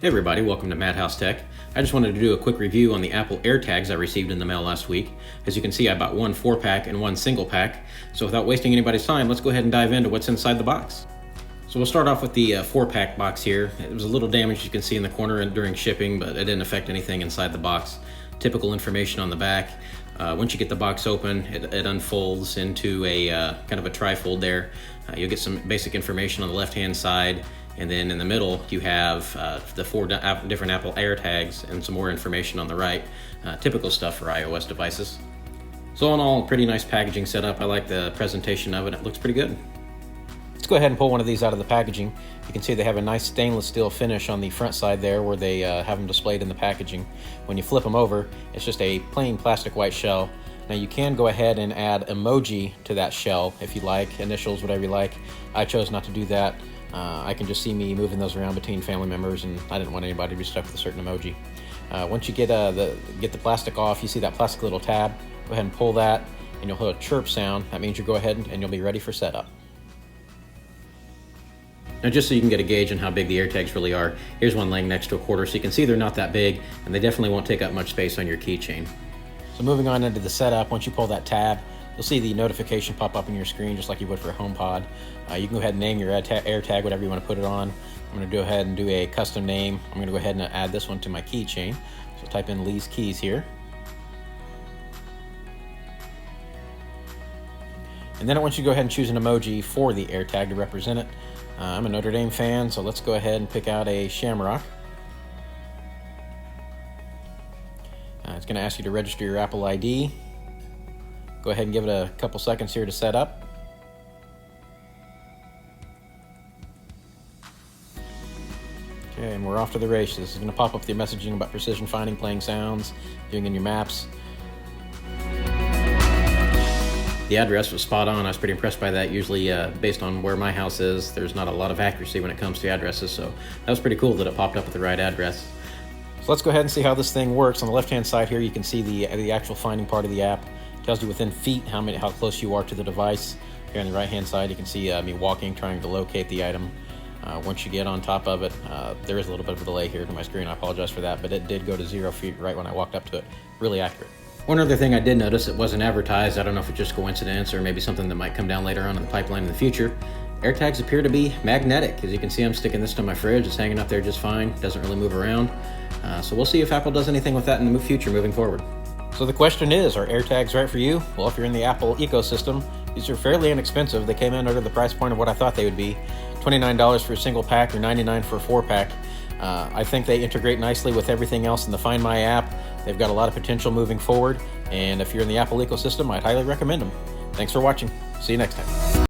Hey everybody, welcome to Madhouse Tech. I just wanted to do a quick review on the Apple AirTags I received in the mail last week. As you can see, I bought one 4-pack and one single pack. So without wasting anybody's time, let's go ahead and dive into what's inside the box. So we'll start off with the 4-pack box here. It was a little damaged, you can see in the corner during shipping, but it didn't affect anything inside the box. Typical information on the back. Once you get the box open, it unfolds into a kind of a trifold there. You'll get some basic information on the left-hand side, and then in the middle you have the 4 different Apple AirTags and some more information on the right. Typical stuff for iOS devices. So all in all, pretty nice packaging setup. I like the presentation of it. It looks pretty good. Let's go ahead and pull one of these out of the packaging. You can see they have a nice stainless steel finish on the front side there where they have them displayed in the packaging. When you flip them over, it's just a plain plastic white shell. Now you can go ahead and add emoji to that shell if you like, initials, whatever you like. I chose not to do that. I can just see me moving those around between family members, and I didn't want anybody to be stuck with a certain emoji. Once you get the plastic off, you see that plastic little tab. Go ahead and pull that, and you'll hear a chirp sound. That means you go ahead and you'll be ready for setup. Now just so you can get a gauge on how big the AirTags really are, here's one laying next to a quarter, so you can see they're not that big, and they definitely won't take up much space on your keychain. So moving on into the setup, once you pull that tab, you'll see the notification pop up on your screen just like you would for a HomePod. You can go ahead and name your AirTag, whatever you want to put it on. I'm going to go ahead and do a custom name. I'm going to go ahead and add this one to my keychain. So type in Lee's Keys here. And then I want you to go ahead and choose an emoji for the AirTag to represent it. I'm a Notre Dame fan, so let's go ahead and pick out a shamrock. It's going to ask you to register your Apple ID. Go ahead and give it a couple seconds here to set up. Okay, and we're off to the races. This is going to pop up the messaging about precision finding, playing sounds, viewing in your maps. The address was spot on. I was pretty impressed by that. Usually, based on where my house is, there's not a lot of accuracy when it comes to addresses, so that was pretty cool that it popped up with the right address. So let's go ahead and see how this thing works. On the left-hand side here, you can see the actual finding part of the app. It tells you within feet how close you are to the device. Here on the right-hand side, you can see me walking, trying to locate the item. Once you get on top of it, there is a little bit of a delay here to my screen. I apologize for that, but it did go to 0 feet right when I walked up to it. Really accurate. One other thing I did notice, it wasn't advertised. I don't know if it's just coincidence or maybe something that might come down later on in the pipeline in the future. AirTags appear to be magnetic. As you can see, I'm sticking this to my fridge. It's hanging up there just fine. Doesn't really move around. So we'll see if Apple does anything with that in the future moving forward. So the question is, are AirTags right for you? Well, if you're in the Apple ecosystem, these are fairly inexpensive. They came in under the price point of what I thought they would be. $29 for a single pack or $99 for a 4-pack. I think they integrate nicely with everything else in the Find My app. They've got a lot of potential moving forward, and if you're in the Apple ecosystem, I'd highly recommend them. Thanks for watching. See you next time.